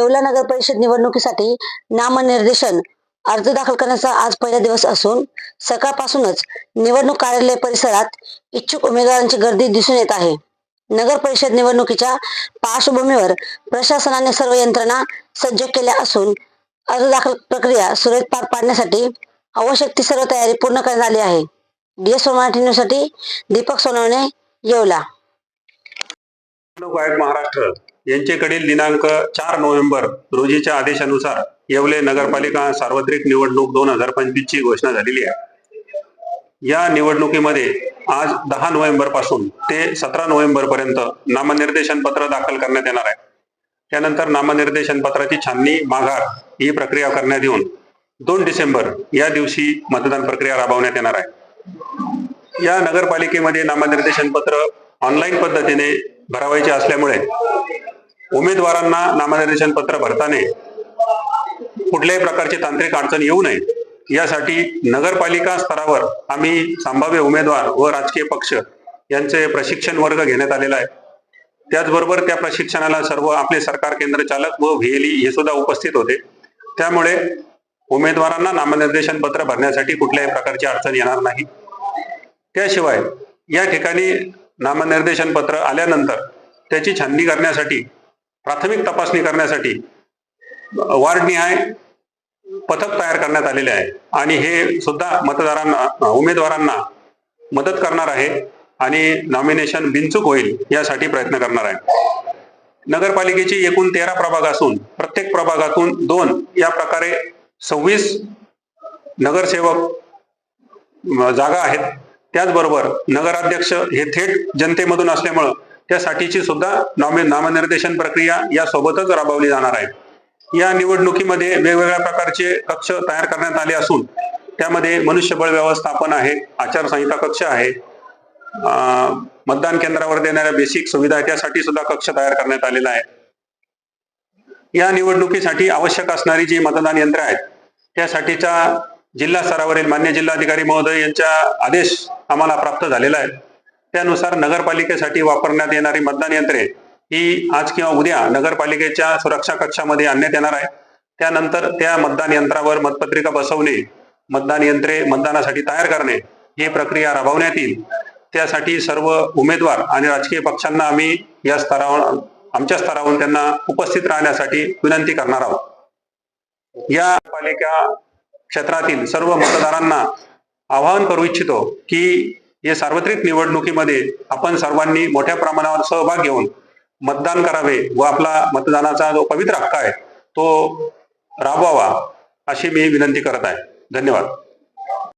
येवला नगर परिषद निवडणुकीसाठी नामनिर्देशन अर्ज दाखल करण्याचा आज पहिला दिवस असून सकाळपासूनच निवडणूक कार्यालय परिसरात इच्छुक उमेदवारांची गर्दी दिसून येत आहे. नगर परिषद निवडणुकीच्या पार्श्वभूमीवर प्रशासनाने सर्व यंत्रणा सज्ज केल्या असून अर्ज दाखल प्रक्रिया सुरळीत पार पाडण्यासाठी आवश्यक ती सर्व तयारी पूर्ण करण्यात आली आहे. DS मराठी न्यूजसाठी दीपक सोनवणे, येवला. निवडणूक आयोग महाराष्ट्र यांच्याकडील दिनांक 4 नोव्हेंबर रोजीच्या आदेशानुसार येवले नगरपालिका सार्वत्रिक निवडणूक 2025 ची घोषणा झालेली आहे. या निवडणुकीमध्ये आज 10 नोव्हेंबर पासून ते 17 नोव्हेंबर पर्यंत नामनिर्देशन पत्र दाखल करण्यात येणार आहे. त्यानंतर नामनिर्देशन पत्राची छाननी माघार ही प्रक्रिया करण्यात येऊन 2 डिसेंबर या दिवशी मतदान प्रक्रिया राबवण्यात येणार आहे. या नगरपालिकेमध्ये नामनिर्देशन पत्र ऑनलाईन पद्धतीने भरावायचे असल्यामुळे उमेदवारांना नामनिर्देशन पत्र भरताना कुठल्याही प्रकारची तांत्रिक अडचण येऊ नये यासाठी नगरपालिका स्तरावर आम्ही संभाव्य उमेदवार व राजकीय पक्ष यांचे प्रशिक्षण वर्ग घेण्यात आलेला आहे. त्याचबरोबर त्या प्रशिक्षणाला सर्व आपले सरकार केंद्र चालक व VLE हे सुद्धा उपस्थित होते. त्यामुळे उमेदवारांना नामनिर्देशन पत्र भरण्यासाठी कुठल्याही प्रकारची अडचण येणार नाही. त्याशिवाय या ठिकाणी नामनिर्देशन पत्र आल्यानंतर त्याची छाननी करण्यासाठी, प्राथमिक तपासणी करण्यासाठी वार्डनिहाय पथक तयार करण्यात आलेले आहे आणि हे सुद्धा उमेदवारांना मदत करणार आहे आणि नॉमिनेशन बिनचूक होईल यासाठी प्रयत्न करणार आहे. नगरपालिकेची एकूण 13 प्रभाग असून प्रत्येक प्रभागातून 2 या प्रकारे 26 नगरसेवक जागा आहेत. त्याचबरोबर नगराध्यक्ष हे थेट जनतेमधून असल्यामुळं त्यासाठीची सुद्धा नामनिर्देशन प्रक्रिया या सोबतच राबवली जाणार आहे. या निवडणुकीमध्ये वेगवेगळ्या प्रकारचे कक्ष तयार करण्यात आले असून त्यामध्ये मनुष्यबळ व्यवस्थापन आहे, आचारसंहिता कक्ष आहे, मतदान केंद्रावर देणाऱ्या बेसिक सुविधा त्यासाठी सुद्धा कक्ष तयार करण्यात आलेला आहे. या निवडणुकीसाठी आवश्यक असणारी जी मतदान यंत्रे आहेत त्यासाठीचा जिल्हा स्तरावरील मान्य जिल्हाधिकारी महोदय यांचा आदेश आम्हाला प्राप्त झालेला आहे. त्यानुसार नगरपालिकेसाठी वापरण्यात येणारी मतदान यंत्रे ही आज किंवा उद्या नगरपालिकेच्या सुरक्षा कक्षामध्ये आणण्यात येणार आहे. त्यानंतर त्या मतदान यंत्रावर मतपत्रिका बसवणे, मतदान यंत्रे मतदानासाठी तयार करणे ही प्रक्रिया राबवण्यात येईल. त्यासाठी सर्व उमेदवार आणि राजकीय पक्षांना आम्ही या स्तरावर आमच्या स्तरावरून त्यांना उपस्थित राहण्यासाठी विनंती करणार आहोत. या पालिका क्षेत्रातील सर्व मतदारांना आवाहन करू इच्छितो की या सार्वत्रिक निवडणुकीमध्ये आपण सर्वांनी मोठ्या प्रमाणावर सहभाग घेऊन मतदान करावे व आपला मतदानाचा जो पवित्र हक्क आहे तो राबवावा अशी मी विनंती करत आहे. धन्यवाद.